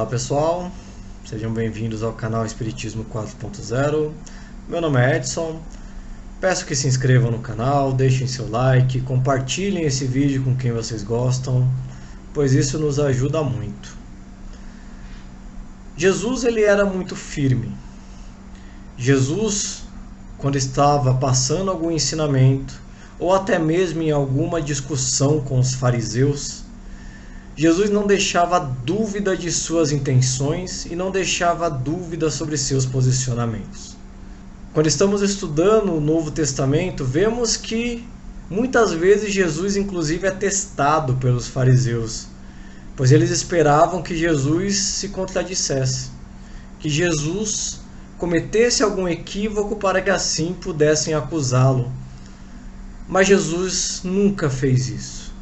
pessoal, sejam bem-vindos ao canal Espiritismo 4.0. Meu nome é Edson, peço que se inscrevam no canal, deixem seu like, compartilhem esse vídeo com quem vocês gostam, pois isso nos ajuda muito. Jesus ele era muito firme. Jesus, quando estava passando algum ensinamento, ou até mesmo em alguma discussão com os fariseus, Jesus não deixava dúvida de suas intenções e não deixava dúvida sobre seus posicionamentos. Quando estamos estudando o Novo Testamento, vemos que muitas vezes Jesus inclusive é testado pelos fariseus, pois eles esperavam que Jesus se contradissesse, que Jesus cometesse algum equívoco para que assim pudessem acusá-lo. Mas Jesus nunca fez isso.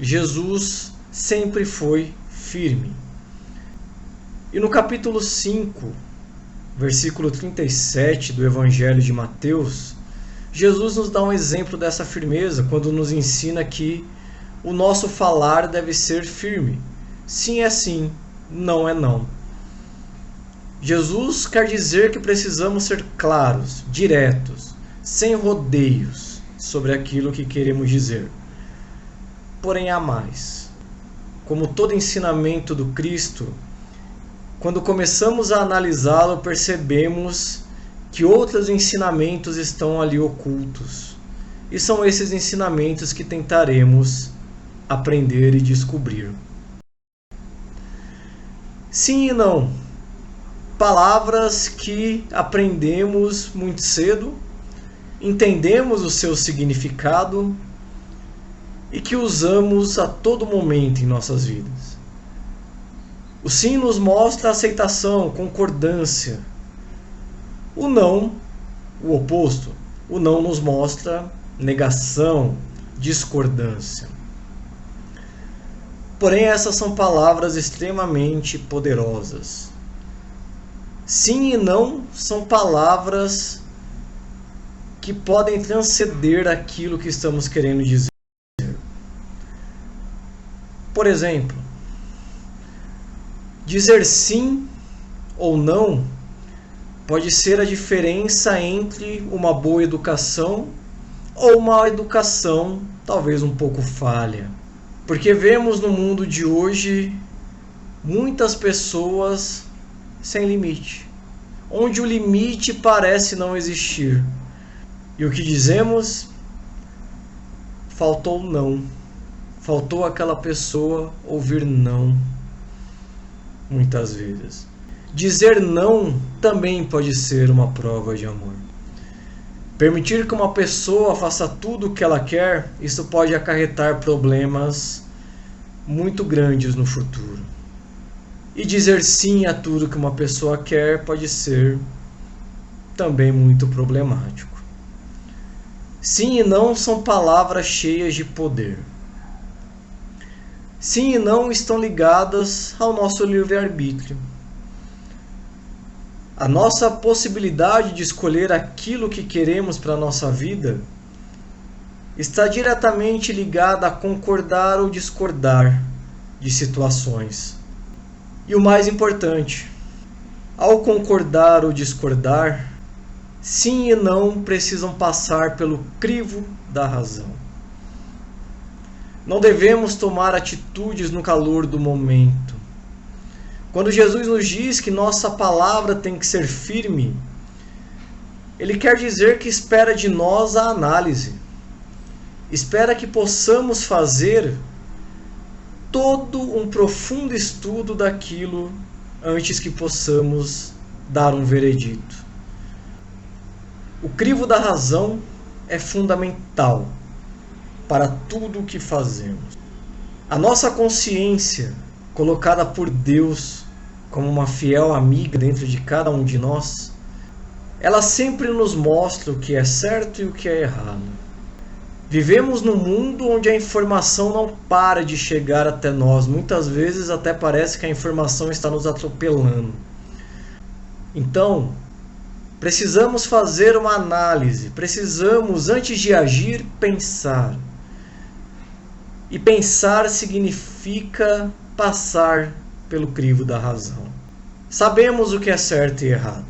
Jesus sempre foi firme. E no capítulo 5, versículo 37 do Evangelho de Mateus, Jesus nos dá um exemplo dessa firmeza quando nos ensina que o nosso falar deve ser firme. Sim é sim, não é não. Jesus quer dizer que precisamos ser claros, diretos, sem rodeios sobre aquilo que queremos dizer. Porém há mais. Como todo ensinamento do Cristo, quando começamos a analisá-lo, percebemos que outros ensinamentos estão ali ocultos. E são esses ensinamentos que tentaremos aprender e descobrir. Sim e não. Palavras que aprendemos muito cedo, entendemos o seu significado e que usamos a todo momento em nossas vidas. O sim nos mostra aceitação, concordância. O não, o oposto. O não nos mostra negação, discordância. Porém, essas são palavras extremamente poderosas. Sim e não são palavras que podem transcender aquilo que estamos querendo dizer. Por exemplo, dizer sim ou não pode ser a diferença entre uma boa educação ou uma educação talvez um pouco falha. Porque vemos no mundo de hoje muitas pessoas sem limite, onde o limite parece não existir. E o que dizemos? Faltou não. Faltou aquela pessoa ouvir não, muitas vezes. Dizer não também pode ser uma prova de amor. Permitir que uma pessoa faça tudo o que ela quer, isso pode acarretar problemas muito grandes no futuro. E dizer sim a tudo que uma pessoa quer pode ser também muito problemático. Sim e não são palavras cheias de poder. Sim e não estão ligadas ao nosso livre-arbítrio. A nossa possibilidade de escolher aquilo que queremos para a nossa vida está diretamente ligada a concordar ou discordar de situações. E o mais importante, ao concordar ou discordar, sim e não precisam passar pelo crivo da razão. Não devemos tomar atitudes no calor do momento. Quando Jesus nos diz que nossa palavra tem que ser firme, Ele quer dizer que espera de nós a análise. Espera que possamos fazer todo um profundo estudo daquilo antes que possamos dar um veredito. O crivo da razão é fundamental para tudo o que fazemos. A nossa consciência, colocada por Deus como uma fiel amiga dentro de cada um de nós, ela sempre nos mostra o que é certo e o que é errado. Vivemos num mundo onde a informação não para de chegar até nós. Muitas vezes até parece que a informação está nos atropelando. Então, precisamos fazer uma análise. Precisamos, antes de agir, pensar. E pensar significa passar pelo crivo da razão. Sabemos o que é certo e errado.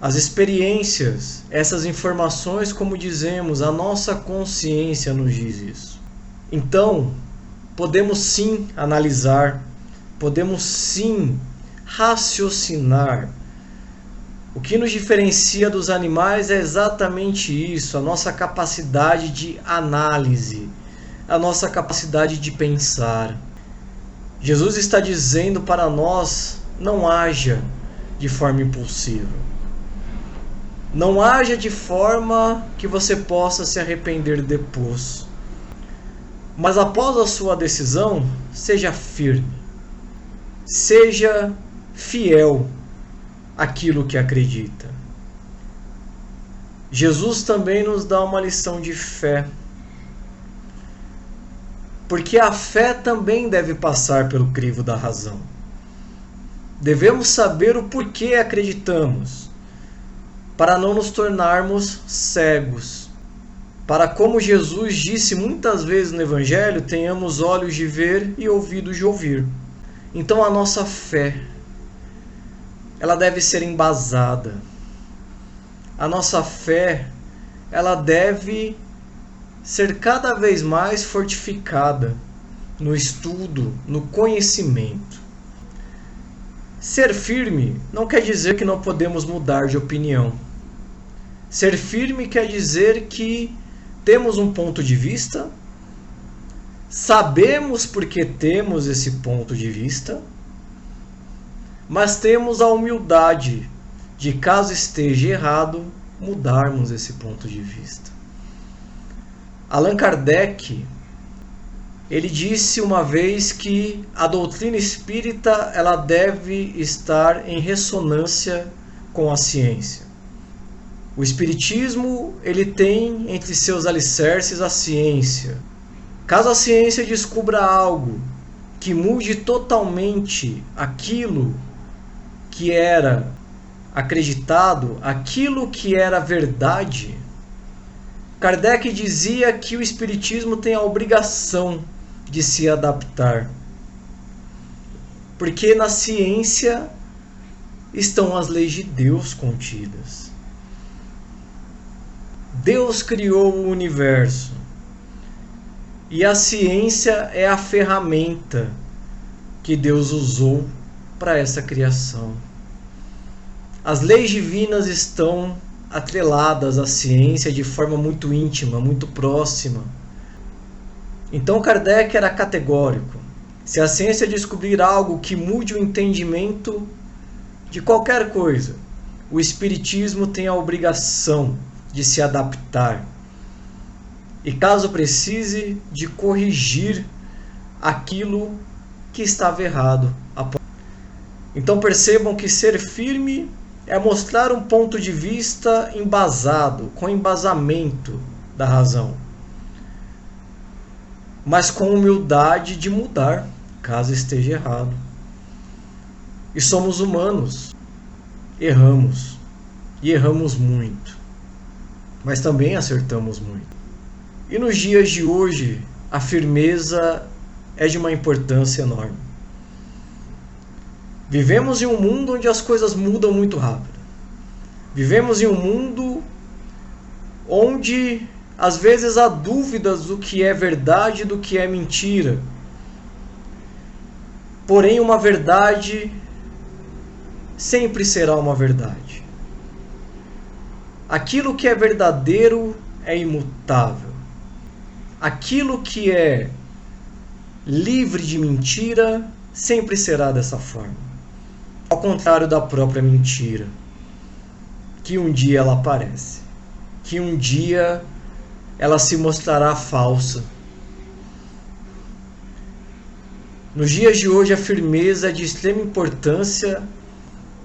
As experiências, essas informações, como dizemos, a nossa consciência nos diz isso. Então, podemos sim analisar, podemos sim raciocinar. O que nos diferencia dos animais é exatamente isso, a nossa capacidade de análise, a nossa capacidade de pensar. Jesus está dizendo para nós: não haja de forma impulsiva. Não haja de forma que você possa se arrepender depois. Mas após a sua decisão, seja firme. Seja fiel àquilo que acredita. Jesus também nos dá uma lição de fé. Porque a fé também deve passar pelo crivo da razão. Devemos saber o porquê acreditamos, para não nos tornarmos cegos. Para, como Jesus disse muitas vezes no Evangelho, tenhamos olhos de ver e ouvidos de ouvir. Então a nossa fé, ela deve ser embasada. A nossa fé, ela deve ser cada vez mais fortificada no estudo, no conhecimento. Ser firme não quer dizer que não podemos mudar de opinião. Ser firme quer dizer que temos um ponto de vista, sabemos porque temos esse ponto de vista, mas temos a humildade de, caso esteja errado, mudarmos esse ponto de vista. Allan Kardec, ele disse uma vez que a doutrina espírita ela deve estar em ressonância com a ciência. O espiritismo ele tem entre seus alicerces a ciência. Caso a ciência descubra algo que mude totalmente aquilo que era acreditado, aquilo que era verdade, Kardec dizia que o espiritismo tem a obrigação de se adaptar. Porque na ciência estão as leis de Deus contidas. Deus criou o universo. E a ciência é a ferramenta que Deus usou para essa criação. As leis divinas estão atreladas à ciência de forma muito íntima, muito próxima. Então Kardec era categórico. Se a ciência descobrir algo que mude o entendimento de qualquer coisa, o espiritismo tem a obrigação de se adaptar. E caso precise, de corrigir aquilo que estava errado. Então percebam que ser firme é mostrar um ponto de vista embasado, com embasamento da razão, mas com humildade de mudar, caso esteja errado. E somos humanos, erramos, e erramos muito, mas também acertamos muito. E nos dias de hoje, a firmeza é de uma importância enorme. Vivemos em um mundo onde as coisas mudam muito rápido. Vivemos em um mundo onde às vezes há dúvidas do que é verdade e do que é mentira. Porém, uma verdade sempre será uma verdade. Aquilo que é verdadeiro é imutável. Aquilo que é livre de mentira sempre será dessa forma. Ao contrário da própria mentira, que um dia ela aparece, que um dia ela se mostrará falsa. Nos dias de hoje, a firmeza é de extrema importância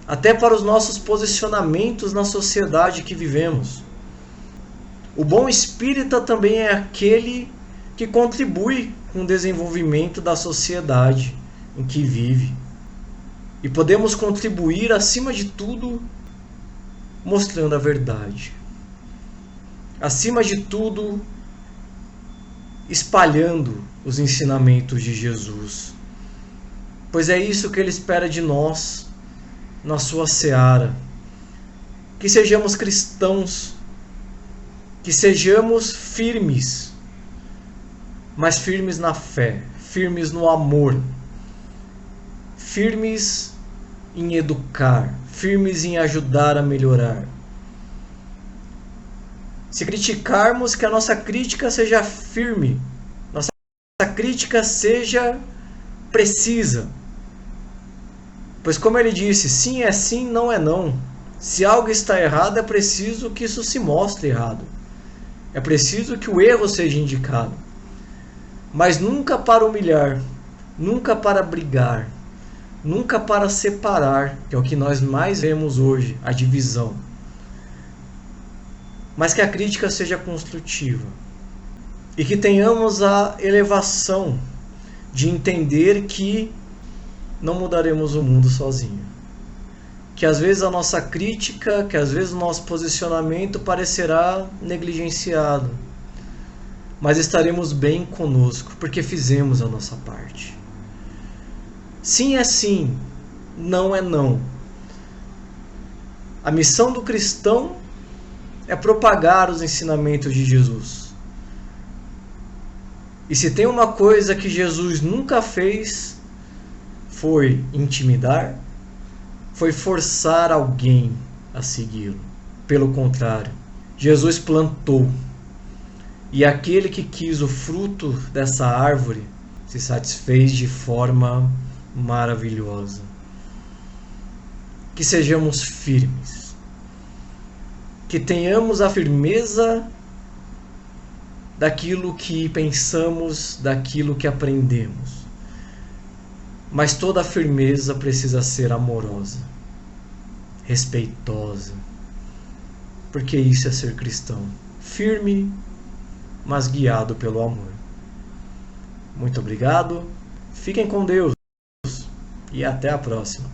até para os nossos posicionamentos na sociedade que vivemos. O bom espírita também é aquele que contribui com o desenvolvimento da sociedade em que vive. E podemos contribuir, acima de tudo, mostrando a verdade. Acima de tudo, espalhando os ensinamentos de Jesus. pois é isso que Ele espera de nós na sua seara. Que sejamos cristãos, que sejamos firmes, mas firmes na fé, firmes no amor, firmes em educar, firmes em ajudar a melhorar. Se criticarmos, que a nossa crítica seja firme, nossa crítica seja precisa. Pois como ele disse, sim é sim, não é não. Se algo está errado, é preciso que isso se mostre errado. É preciso que o erro seja indicado. Mas nunca para humilhar, nunca para brigar, nunca para separar, que é o que nós mais vemos hoje, a divisão. Mas que a crítica seja construtiva. E que tenhamos a elevação de entender que não mudaremos o mundo sozinho. Que às vezes a nossa crítica, que às vezes o nosso posicionamento parecerá negligenciado, mas estaremos bem conosco, porque fizemos a nossa parte. Sim é sim, não é não. A missão do cristão é propagar os ensinamentos de Jesus. E se tem uma coisa que Jesus nunca fez, foi intimidar, foi forçar alguém a segui-lo. Pelo contrário, Jesus plantou. E aquele que quis o fruto dessa árvore se satisfez de forma maravilhosa. Que sejamos firmes. Que tenhamos a firmeza daquilo que pensamos, daquilo que aprendemos. Mas toda a firmeza precisa ser amorosa, respeitosa, porque isso é ser cristão, firme, mas guiado pelo amor. Muito obrigado, fiquem com Deus e até a próxima.